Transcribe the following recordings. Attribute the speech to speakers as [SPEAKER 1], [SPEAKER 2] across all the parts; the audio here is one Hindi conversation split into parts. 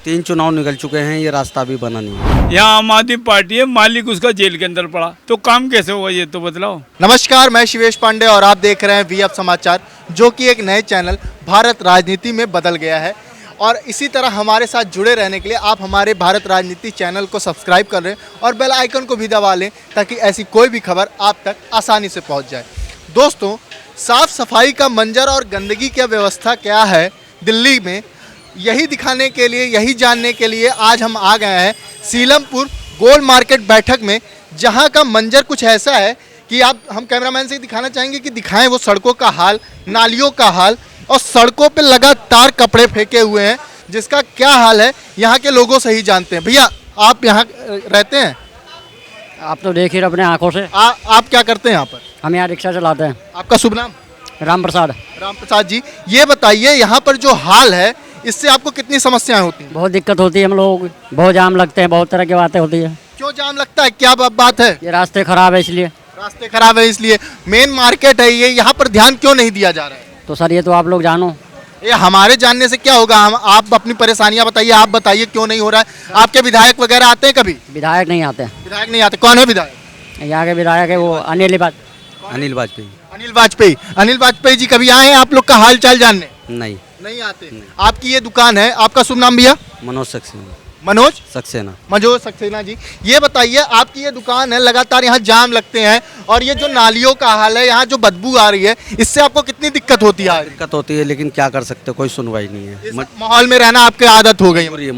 [SPEAKER 1] 3 चुनाव निकल चुके हैं, ये रास्ता भी बना नहीं है।
[SPEAKER 2] यहाँ आम आदमी पार्टी है, मालिक उसका जेल के अंदर पड़ा, तो काम कैसे होगा ये तो बतलाओ।
[SPEAKER 3] नमस्कार, मैं शिवेश पांडे और आप देख रहे हैं वीएफ समाचार, जो कि एक नए चैनल भारत राजनीति में बदल गया है। और इसी तरह हमारे साथ जुड़े रहने के लिए आप हमारे भारत राजनीति चैनल को सब्सक्राइब कर लें और बेल आइकन को भी दबा लें, ताकि ऐसी कोई भी खबर आप तक आसानी से पहुंच जाए। दोस्तों, साफ सफाई का मंजर और गंदगी की व्यवस्था क्या है दिल्ली में, यही दिखाने के लिए, यही जानने के लिए आज हम आ गए हैं सीलमपुर गोल मार्केट बैठक में, जहां का मंजर कुछ ऐसा है कि हम कैमरामैन से दिखाना चाहेंगे कि दिखाएं वो सड़कों का हाल, नालियों का हाल, और सड़कों पे लगातार कपड़े फेंके हुए हैं, जिसका क्या हाल है यहाँ के लोगों से ही जानते हैं। भैया, आप यहाँ रहते हैं?
[SPEAKER 4] आप तो देख ही रहे अपने आंखों से।
[SPEAKER 3] आप क्या करते हैं यहाँ पर?
[SPEAKER 4] हम यहाँ रिक्शा चलाते हैं।
[SPEAKER 3] आपका शुभ नाम?
[SPEAKER 4] राम प्रसाद।
[SPEAKER 3] राम प्रसाद जी, ये बताइए यहाँ पर जो हाल है, इससे आपको कितनी समस्याएं होती हैं?
[SPEAKER 4] बहुत दिक्कत होती है हम लोगों को, बहुत जाम लगते हैं, बहुत तरह की बातें होती है।
[SPEAKER 3] क्यों जाम लगता है, क्या बात है?
[SPEAKER 4] ये रास्ते खराब है इसलिए।
[SPEAKER 3] रास्ते खराब है इसलिए? मेन मार्केट है ये, यहाँ पर ध्यान क्यों नहीं दिया जा रहा है?
[SPEAKER 4] तो सर ये तो आप लोग जानो।
[SPEAKER 3] ये हमारे जानने से क्या होगा? आप अपनी परेशानियां बताइए, आप बताइए क्यों नहीं हो रहा है। आपके विधायक वगैरह आते हैं कभी?
[SPEAKER 4] विधायक नहीं आते।
[SPEAKER 3] विधायक नहीं आते? कौन है विधायक?
[SPEAKER 4] यहाँ के विधायक है वो अनिल
[SPEAKER 1] वाजपेयी।
[SPEAKER 3] अनिल वाजपेयी। अनिल वाजपेयी जी कभी आए हैं आप लोग का हाल चाल जानने? नहीं आते। आपकी ये दुकान है, आपका शुभ नाम भैया?
[SPEAKER 1] मनोज सक्सेना।
[SPEAKER 3] मनोज सक्सेना जी, ये बताइए, आपकी ये दुकान है, लगातार यहाँ जाम लगते हैं, और ये जो नालियों का हाल है, यहाँ जो बदबू आ रही है, इससे आपको कितनी दिक्कत होती है?
[SPEAKER 1] दिक्कत होती है, लेकिन क्या कर सकते, कोई सुनवाई नहीं है।
[SPEAKER 3] माहौल में रहना आपकी आदत हो गई?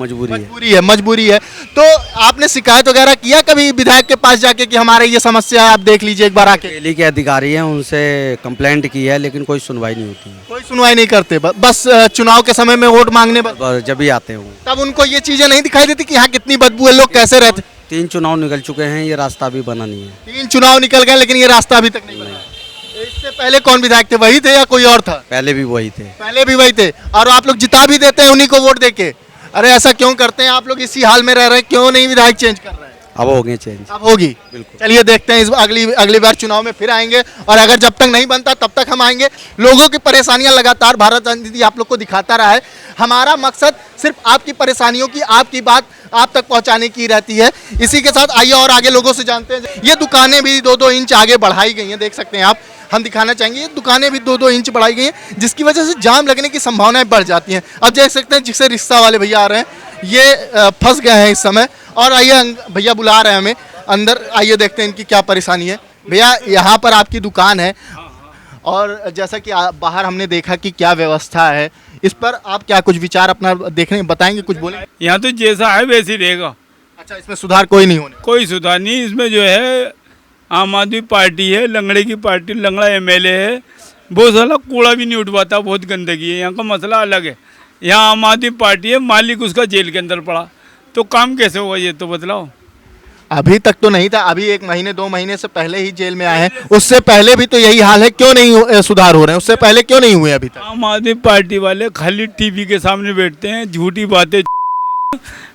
[SPEAKER 3] मजबूरी है। तो आपने शिकायत वगैरह किया कभी विधायक के पास जाके कि हमारे ये समस्या है, आप देख लीजिए एक बार आके?
[SPEAKER 1] दिल्ली के अधिकारी हैं, उनसे कंप्लेंट की है, लेकिन कोई सुनवाई नहीं होती है।
[SPEAKER 3] कोई सुनवाई नहीं करते, बस चुनाव के समय में वोट मांगने
[SPEAKER 1] जब भी आते हैं
[SPEAKER 3] तब उनको ये चीजें नहीं दिखाई देती कि यहाँ कितनी बदबू है, लोग कैसे रहते?
[SPEAKER 1] 3 चुनाव निकल चुके हैं, ये रास्ता भी बना नहीं है।
[SPEAKER 3] 3 चुनाव निकल गए, लेकिन ये रास्ता अभी तक नहीं बना। इससे पहले कौन विधायक थे, वही थे या कोई और था?
[SPEAKER 1] पहले भी वही थे।
[SPEAKER 3] पहले भी वही थे, और आप लोग जिता भी देते हैं उन्हीं को वोट देके। अरे ऐसा क्यों करते हैं आप लोग? इसी हाल में रह रहे हैं, क्यों नहीं विधायक चेंज कर रहे हैं?
[SPEAKER 1] अब होगी चेंज,
[SPEAKER 3] अब होगी,
[SPEAKER 1] बिल्कुल।
[SPEAKER 3] चलिए देखते हैं, इस अगली बार चुनाव में फिर आएंगे, और अगर जब तक नहीं बनता तब तक हम आएंगे। लोगों की परेशानियां लगातार भारत राजनीति आप लोग को दिखाता रहा है। हमारा मकसद सिर्फ आपकी परेशानियों की, आपकी बात आप तक पहुंचाने की रहती है। इसी के साथ आइए और आगे लोगों से जानते हैं। ये दुकानें भी 2-2 इंच आगे बढ़ाई गई हैं, देख सकते हैं आप, हम दिखाना चाहेंगे। ये दुकानें भी 2-2 इंच बढ़ाई गई हैं, जिसकी वजह से जाम लगने की संभावनाएं बढ़ जाती हैं। अब देख सकते हैं, जिससे रिक्शा वाले भैया आ रहे हैं, ये फंस गए हैं इस समय। और आइए, भैया बुला रहे हैं हमें अंदर, आइए देखते हैं इनकी क्या परेशानी है। भैया, यहाँ पर आपकी दुकान है, और जैसा कि बाहर हमने देखा कि क्या व्यवस्था है, इस पर आप क्या कुछ विचार अपना देखने बताएंगे, कुछ बोलें?
[SPEAKER 2] यहाँ तो जैसा है वैसे ही रहेगा।
[SPEAKER 3] अच्छा, इसमें सुधार कोई नहीं होने?
[SPEAKER 2] कोई सुधार नहीं इसमें। जो है आम आदमी पार्टी है, लंगड़े की पार्टी, लंगड़ा एमएलए है, बहुत सारा कूड़ा भी नहीं उठवाता, बहुत गंदगी है। यहाँ का मसला अलग है। यहाँ आम आदमी पार्टी है, मालिक उसका जेल के अंदर पड़ा, तो काम कैसे होगा ये तो बतलाओ।
[SPEAKER 3] अभी तक तो नहीं था, अभी 1 महीने 2 महीने से पहले ही जेल में आए हैं। उससे पहले भी तो यही हाल है, क्यों नहीं सुधार हो रहे हैं? उससे पहले क्यों नहीं हुए अभी तक?
[SPEAKER 2] आम आदमी पार्टी वाले खाली टीवी के सामने बैठते हैं, झूठी बातें,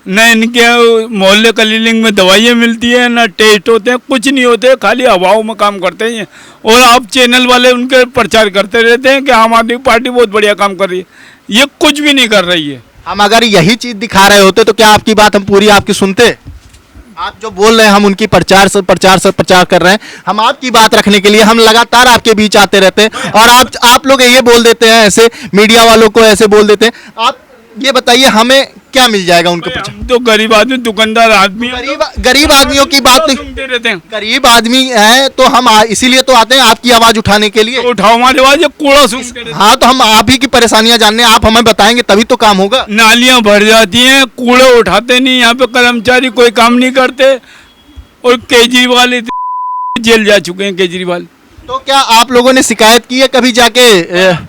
[SPEAKER 2] न इनके मोहल्ले क्लिनिक में दवाइयाँ मिलती है, न टेस्ट होते हैं, कुछ नहीं होते, खाली हवाओं में काम करते हैं। और आप चैनल वाले उनके प्रचार करते रहते हैं कि आम आदमी पार्टी बहुत बढ़िया काम कर रही है, ये कुछ भी नहीं कर रही है।
[SPEAKER 3] हम अगर यही चीज दिखा रहे होते तो क्या आपकी बात हम पूरी आपकी सुनते? आप जो बोल रहे हैं, हम उनकी प्रचार कर रहे हैं। हम आपकी बात रखने के लिए हम लगातार आपके बीच आते रहते हैं, और आप लोग ये बोल देते हैं, ऐसे मीडिया वालों को ऐसे बोल देते हैं। आप ये बताइए, हमें क्या मिल जाएगा उनके पीछे?
[SPEAKER 2] तो गरीब आदमी, दुकानदार आदमी,
[SPEAKER 3] गरीब आदमियों की बात नहीं
[SPEAKER 2] सुनते रहते हैं।
[SPEAKER 3] गरीब आदमी है तो हम इसीलिए तो आते हैं आपकी आवाज उठाने के लिए।
[SPEAKER 2] तो उठाओ हमारी आवाज, ये कूड़ा सुनते रहते हैं।
[SPEAKER 3] हाँ, तो हम आप ही की परेशानियां जानने, आप हमें बताएंगे तभी तो काम होगा।
[SPEAKER 2] नालियां भर जाती हैं, कूड़े उठाते नहीं, यहाँ पे कर्मचारी कोई काम नहीं करते, और केजरीवाल जेल जा चुके हैं केजरीवाल।
[SPEAKER 3] तो क्या आप लोगों ने शिकायत की है कभी जाके?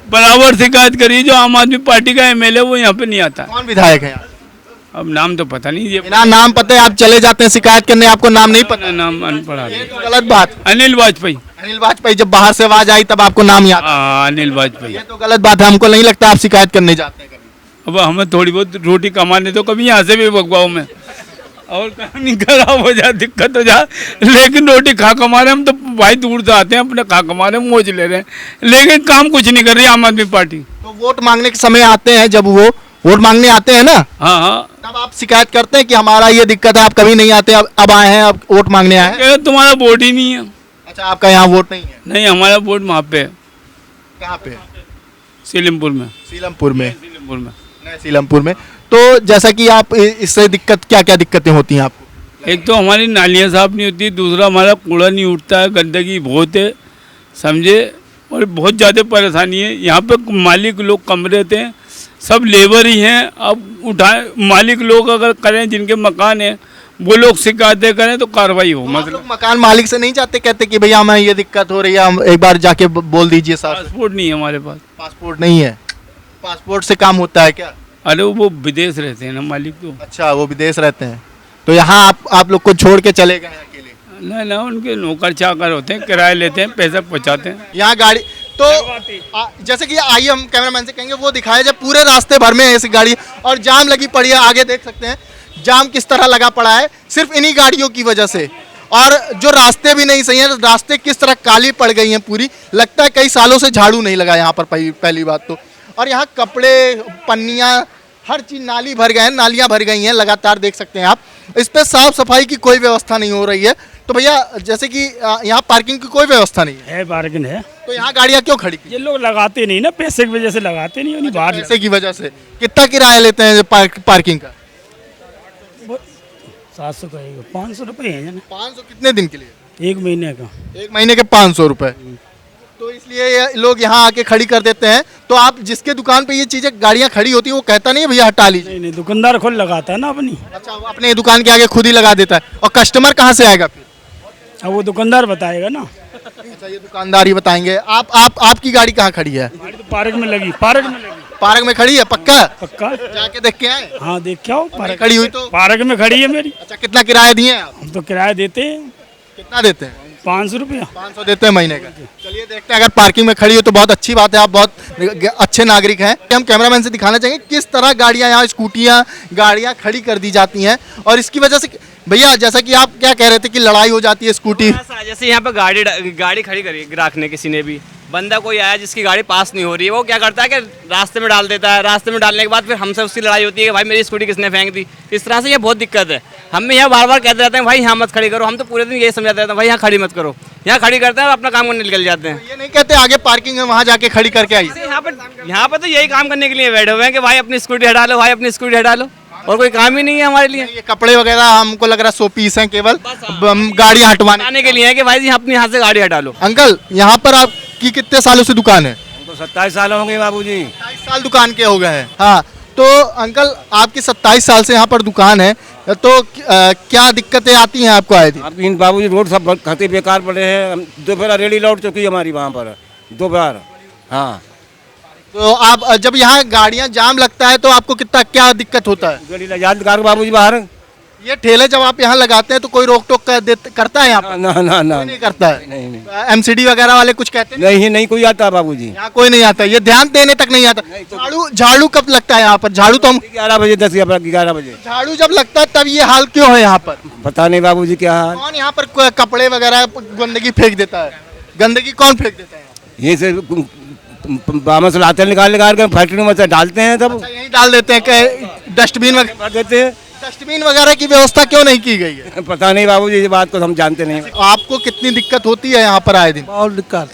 [SPEAKER 2] बराबर शिकायत करी, जो आम आदमी पार्टी का एमएलए वो यहाँ पे नहीं आता।
[SPEAKER 3] कौन विधायक है?
[SPEAKER 2] अब नाम तो पता नहीं, ये
[SPEAKER 3] बिना नाम पता है आप चले जाते हैं शिकायत करने, आपको नाम नहीं पता?
[SPEAKER 2] नाम अनपढ़।
[SPEAKER 3] ये तो गलत बात।
[SPEAKER 2] अनिल वाजपेयी,
[SPEAKER 3] जब बाहर से आवाज आई तब आपको नाम याद?
[SPEAKER 2] अनिल वाजपेयी।
[SPEAKER 3] ये तो गलत बात है, हमको नहीं लगता आप शिकायत करने जाते हैं कभी।
[SPEAKER 2] अब हमें थोड़ी बहुत रोटी कमाने तो कभी यहाँ से भी भगवाओं में, और कहानी खराब हो जाए, दिक्कत हो जाए, लेकिन रोटी खा कमा रहे हम तो भाई, दूर से आते हैं, अपने खा कमा रहे हैं, मौज ले रहे हैं, लेकिन काम कुछ नहीं कर रही आम आदमी पार्टी।
[SPEAKER 3] तो वोट मांगने के समय आते हैं, जब वो वोट मांगने आते हैं ना,
[SPEAKER 2] हाँ,
[SPEAKER 3] तब आप शिकायत करते हैं कि हमारा ये दिक्कत है, आप कभी नहीं आते, अब आए हैं, अब वोट मांगने आए हैं।
[SPEAKER 2] क्या तुम्हारा वोट ही नहीं है।
[SPEAKER 3] अच्छा, आपका यहाँ वोट नहीं है?
[SPEAKER 2] नहीं, हमारा वोट वहाँ पे है,
[SPEAKER 3] कहाँ पे?
[SPEAKER 2] सीलमपुर में।
[SPEAKER 3] सीलमपुर में?
[SPEAKER 2] सीलमपुर में।
[SPEAKER 3] नए सीलमपुर में। तो जैसा कि आप इससे दिक्कत, क्या क्या दिक्कतें होती हैं आपको?
[SPEAKER 2] एक तो हमारी नालियाँ साफ नहीं होती, दूसरा हमारा कूड़ा नहीं उठता है, गंदगी बहुत है, समझे, और बहुत ज़्यादा परेशानी है। यहाँ पे मालिक लोग कम रहते हैं, सब लेबर ही हैं। अब उठाए मालिक लोग अगर करें, जिनके मकान हैं वो लोग शिकायतें करें तो कार्रवाई हो।
[SPEAKER 3] आप
[SPEAKER 2] मतलब
[SPEAKER 3] लोग मकान मालिक से नहीं जाते, कहते कि भैया हमें ये दिक्कत हो रही है, हम एक बार जाके बोल दीजिए साहब?
[SPEAKER 2] पासपोर्ट नहीं है हमारे पास।
[SPEAKER 3] पासपोर्ट नहीं है? पासपोर्ट से काम होता है क्या?
[SPEAKER 2] अरे वो विदेश रहते हैं ना मालिक तो।
[SPEAKER 3] अच्छा, वो विदेश रहते हैं, तो यहाँ आप लोग को छोड़ के चले गए हैं अकेले?
[SPEAKER 2] नहीं ना, उनके नौकर चाकर होते हैं, किराया लेते हैं, पैसा पहुँचाते हैं।
[SPEAKER 3] यहाँ गाड़ी तो जैसे कि आइए हम कैमरामैन से कहेंगे वो दिखाए, जब पूरे रास्ते भर में है ऐसी गाड़ी और जाम लगी पड़ी है, आगे देख सकते हैं जाम किस तरह लगा पड़ा है सिर्फ इन्हीं गाड़ियों की वजह से। और जो रास्ते भी नहीं सही हैं, रास्ते किस तरह काली पड़ गई हैं पूरी, लगता है कई सालों से झाड़ू नहीं लगा यहाँ पर, पहली बात तो। और यहाँ कपड़े, पन्नियाँ, हर चीज़, नाली भर गए हैं, नालियाँ भर गई हैं लगातार, देख सकते हैं आप। इस पर साफ सफाई की कोई व्यवस्था नहीं हो रही है। तो भैया जैसे कि यहाँ पार्किंग की कोई व्यवस्था नहीं है?
[SPEAKER 5] पार्किंग है,
[SPEAKER 3] तो यहाँ गाड़ियाँ क्यों खड़ी की?
[SPEAKER 5] ये लोग लगाते नहीं ना, पैसे की वजह से लगाते नहीं, उन्हीं बाहर
[SPEAKER 3] पैसे की वजह से। कितना किराया लेते हैं पार्किंग का?
[SPEAKER 5] 700 का 500 रुपये है ना।
[SPEAKER 3] 500 कितने दिन के लिए?
[SPEAKER 5] 1 महीने का।
[SPEAKER 3] 1 महीने के 500 रुपए। तो इसलिए ये लोग यहाँ आके खड़ी कर देते हैं। तो आप जिसके दुकान पे ये चीजें गाड़ियाँ खड़ी होती है वो कहता नहीं है भैया हटा लीजिए?
[SPEAKER 5] नहीं, दुकानदार खुद लगाता है ना अपनी।
[SPEAKER 3] अच्छा, वो अपने दुकान के आगे खुद ही लगा देता है, और कस्टमर कहाँ से आएगा फिर?
[SPEAKER 5] अब वो दुकानदार बताएगा ना।
[SPEAKER 3] अच्छा, ये दुकानदार ही बताएंगे। आपकी गाड़ी कहाँ खड़ी है?
[SPEAKER 5] गाड़ी तो पार्क में लगी, पार्क में लगी।
[SPEAKER 3] पार्क में खड़ी है? पक्का?
[SPEAKER 5] पक्का
[SPEAKER 3] जाके देख के आए?
[SPEAKER 5] हाँ, देख के आओ, पार्क
[SPEAKER 3] खड़ी हुई तो?
[SPEAKER 5] पार्क में खड़ी है मेरी।
[SPEAKER 3] अच्छा, कितना किराया दिए हैं आप?
[SPEAKER 5] हम तो किराया देते हैं।
[SPEAKER 3] कितना देते हैं?
[SPEAKER 5] 500 रुपया।
[SPEAKER 3] 500 देते हैं महीने का। चलिए देखते हैं, अगर पार्किंग में खड़ी हो तो बहुत अच्छी बात है, आप बहुत अच्छे नागरिक हैं। हम कैमरामैन से दिखाना चाहेंगे किस तरह गाड़ियां यहाँ, स्कूटियां, गाड़ियां खड़ी कर दी जाती हैं, और इसकी वजह से भैया जैसा कि आप क्या कह रहे थे कि लड़ाई हो जाती है स्कूटी?
[SPEAKER 6] जैसे यहाँ पे गाड़ी खड़ी करी रखने किसी ने भी, बंदा कोई आया जिसकी गाड़ी पास नहीं हो रही है, वो क्या करता है कि रास्ते में डाल देता है। रास्ते में डालने के बाद फिर हमसे उसकी लड़ाई होती है कि भाई मेरी स्कूटी किसने फेंक दी। इस तरह से ये बहुत दिक्कत है। हम यहाँ बार बार कहते रहते हैं भाई यहाँ मत खड़ी करो, हम तो पूरे दिन यही समझाते रहते हैं भाई यहाँ खड़ी मत करो। यहाँ खड़ी करते हैं और अपना काम करने निकल जाते हैं।
[SPEAKER 3] ये नहीं कहते आगे पार्किंग है वहाँ जाके खड़ी करके आइए?
[SPEAKER 6] यहाँ पे तो यही काम करने के लिए बैठे हुए हैं कि भाई अपनी स्कूटी हटा लो, भाई अपनी स्कूटी हटा लो, और कोई काम ही नहीं है हमारे लिए।
[SPEAKER 3] ये कपड़े वगैरह हमको लग रहा है 100 पीस हैं केवल गाड़ियाँ हटवाने
[SPEAKER 6] के लिए है कि भाई जी अपने यहाँ से गाड़ी हटा लो।
[SPEAKER 3] अंकल, यहाँ पर आपकी कितने सालों से दुकान है?
[SPEAKER 7] तो 27 साल हो गए बाबूजी।
[SPEAKER 3] 27 साल दुकान के हो गए हैं। हाँ, तो अंकल आपकी 27 साल से यहाँ पर दुकान है, तो क्या दिक्कतें आती हैं आपको आए दिन?
[SPEAKER 7] आपकी बाबूजी रोड सब खाते बेकार पड़े हैं, दोपहर रेडी लौट चुकी है हमारी वहाँ पर दोपहर। हाँ,
[SPEAKER 3] तो आप जब यहाँ गाड़ियाँ जाम लगता है तो आपको क्या दिक्कत होता है?
[SPEAKER 7] गली ले जाते कार बाबूजी बाहर।
[SPEAKER 3] ये ठेले जब आप यहाँ लगाते हैं तो कोई रोक टोक करता है यहाँ पर?
[SPEAKER 7] ना ना ना,
[SPEAKER 3] नहीं करता है?
[SPEAKER 7] नहीं
[SPEAKER 3] एमसीडी वगैरह वाले कुछ कहते हैं?
[SPEAKER 7] नहीं कोई आता बाबूजी।
[SPEAKER 3] यहाँ कोई नहीं आता, ये ध्यान देने तक नहीं आता। झाड़ू कब लगता है यहाँ पर? झाड़ू तो हम
[SPEAKER 7] 11 बजे 11 बजे
[SPEAKER 3] झाड़ू जब लगता है तब ये हाल क्यों है यहाँ पर?
[SPEAKER 7] पता नहीं बाबूजी क्या हाल।
[SPEAKER 3] कौन यहाँ पर कपड़े वगैरह गंदगी फेंक देता है? गंदगी कौन फेंक देता है?
[SPEAKER 7] ये से बामा से लाते निकाल के फैक्ट्री में डालते हैं, तब
[SPEAKER 3] यहीं डाल देते हैं। डस्टबिन वगैरह
[SPEAKER 7] देते हैं।
[SPEAKER 3] डस्टबिन वगैरह की व्यवस्था क्यों नहीं की गई है?
[SPEAKER 7] पता नहीं बाबूजी, ये बात को हम जानते नहीं।
[SPEAKER 3] आपको कितनी दिक्कत होती है यहाँ पर आए दिन?
[SPEAKER 8] बहुत दिक्कत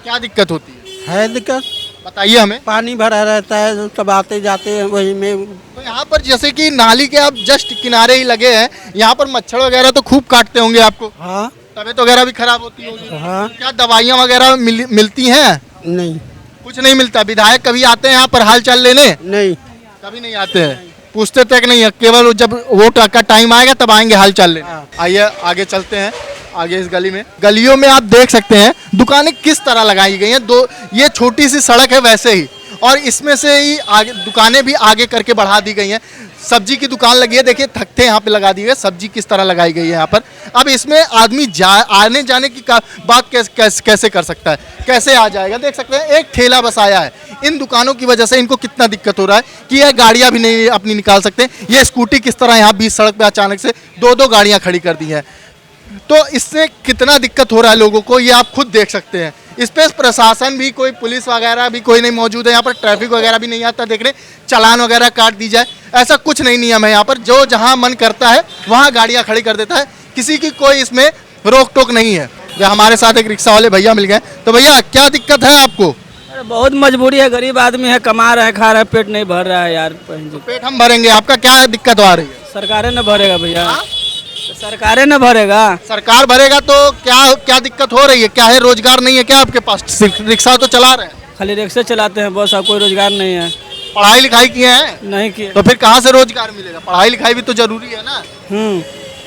[SPEAKER 3] क्या दिक्कत होती
[SPEAKER 8] है। दिक्कत
[SPEAKER 3] बताइए हमें।
[SPEAKER 8] पानी भरा रहता है, सब आते जाते हैं वही में।
[SPEAKER 3] तो यहाँ पर जैसे कि नाली के आप जस्ट किनारे ही लगे हैं, यहाँ पर मच्छर वगैरह तो खूब काटते होंगे आपको?
[SPEAKER 8] हाँ,
[SPEAKER 3] तबीयत वगैरह भी खराब होती होगी?
[SPEAKER 8] हाँ।
[SPEAKER 3] क्या दवाइयाँ वगैरह मिलती हैं?
[SPEAKER 8] नहीं,
[SPEAKER 3] कुछ नहीं मिलता। विधायक कभी आते हैं यहाँ पर हाल चाल लेने?
[SPEAKER 8] नहीं,
[SPEAKER 3] कभी नहीं आते हैं, पूछते तक नहीं है, केवल जब वोट का टाइम आएगा तब आएंगे हाल चाल लेने। आइए आगे चलते हैं, आगे इस गली में। गलियों में आप देख सकते हैं दुकानें किस तरह लगाई गई हैं। ये छोटी सी सड़क है वैसे ही, और इसमें से ही आगे दुकानें भी आगे करके बढ़ा दी गई हैं। सब्जी की दुकान लगी है, देखिए तख्ते यहाँ पे लगा दिए गए, सब्जी किस तरह लगाई गई है यहाँ पर। अब इसमें आदमी आने जाने की बात कैसे कर सकता है, कैसे आ जाएगा? देख सकते हैं एक ठेला बस आया है। इन दुकानों की वजह से इनको कितना दिक्कत हो रहा है कि यह गाड़ियाँ भी नहीं अपनी निकाल सकते। ये स्कूटी किस तरह यहाँ बीच सड़क पे अचानक से दो गाड़ियाँ खड़ी कर दी हैं, तो इससे कितना दिक्कत हो रहा है लोगों को, ये आप खुद देख सकते हैं। इस पर प्रशासन भी, कोई पुलिस वगैरह भी कोई नहीं मौजूद है यहाँ पर। ट्रैफिक वगैरह भी नहीं आता देखने, चालान वगैरह काट दी जाए। ऐसा कुछ नहीं नियम है यहाँ पर, जो जहाँ मन करता है वहाँ गाड़ियाँ खड़ी कर देता है, किसी की कोई इसमें रोक टोक नहीं है। जो हमारे साथ एक रिक्शा वाले भैया मिल गए, तो भैया क्या दिक्कत है आपको?
[SPEAKER 9] अरे बहुत मजबूरी है, गरीब आदमी है, कमा रहा है, खा रहा है, पेट नहीं भर रहा है यार।
[SPEAKER 3] पेट हम भरेंगे, आपका क्या दिक्कत आ रही है?
[SPEAKER 9] सरकारें न भरेगा भैया, तो सरकारें न भरेगा।
[SPEAKER 3] सरकार भरेगा तो क्या क्या दिक्कत हो रही है? क्या है, रोजगार नहीं है क्या आपके पास? रिक्शा तो चला रहे हैं,
[SPEAKER 9] खाली रिक्शा चलाते हैं बस, अब कोई रोजगार नहीं है।
[SPEAKER 3] पढ़ाई लिखाई किए हैं?
[SPEAKER 9] नहीं किए।
[SPEAKER 3] तो फिर कहाँ से रोजगार मिलेगा? पढ़ाई लिखाई भी तो जरूरी है ना।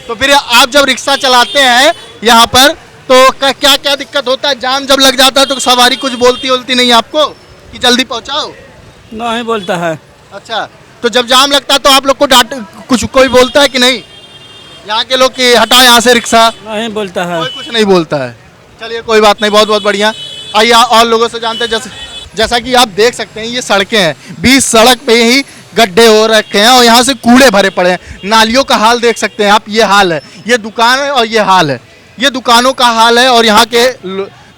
[SPEAKER 3] तो फिर आप जब रिक्शा चलाते हैं यहाँ पर, तो क्या क्या दिक्कत होता है? जाम जब लग जाता है तो सवारी कुछ बोलती नहीं आपको कि जल्दी पहुँचाओ?
[SPEAKER 9] नहीं बोलता है।
[SPEAKER 3] अच्छा, तो जब जाम लगता है तो आप लोग को डांट कुछ कोई बोलता है कि नहीं? यहाँ के लोग कि हटाओ यहाँ से रिक्शा?
[SPEAKER 9] नहीं बोलता है,
[SPEAKER 3] कोई कुछ नहीं बोलता है। चलिए कोई बात नहीं, बहुत बहुत बढ़िया। आइए और लोगों से जानते हैं। जैसा कि आप देख सकते हैं, ये सड़कें हैं, बीच सड़क पे ही गड्ढे हो रखे हैं और यहाँ से कूड़े भरे पड़े हैं। नालियों का हाल देख सकते हैं आप, ये हाल है, ये दुकान है और ये हाल है, ये दुकानों का हाल है। और यहाँ के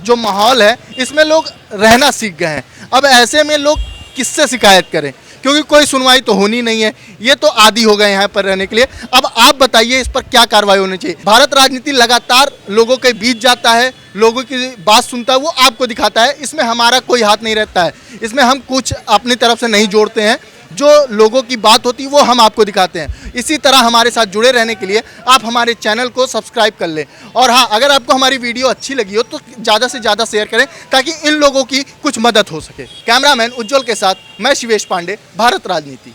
[SPEAKER 3] जो माहौल है, इसमें लोग रहना सीख गए हैं। अब ऐसे में लोग किससे शिकायत करें, क्योंकि कोई सुनवाई तो होनी नहीं है। ये तो आदी हो गए यहाँ पर रहने के लिए। अब आप बताइए इस पर क्या कार्रवाई होनी चाहिए? भारत राजनीति लगातार लोगों के बीच जाता है, लोगों की बात सुनता है, वो आपको दिखाता है। इसमें हमारा कोई हाथ नहीं रहता है, इसमें हम कुछ अपनी तरफ से नहीं जोड़ते हैं। जो लोगों की बात होती है वो हम आपको दिखाते हैं। इसी तरह हमारे साथ जुड़े रहने के लिए आप हमारे चैनल को सब्सक्राइब कर लें। और हाँ, अगर आपको हमारी वीडियो अच्छी लगी हो तो ज़्यादा से ज़्यादा शेयर करें, ताकि इन लोगों की कुछ मदद हो सके। कैमरामैन उज्जवल के साथ मैं शिवेश पांडे, भारत राजनीति।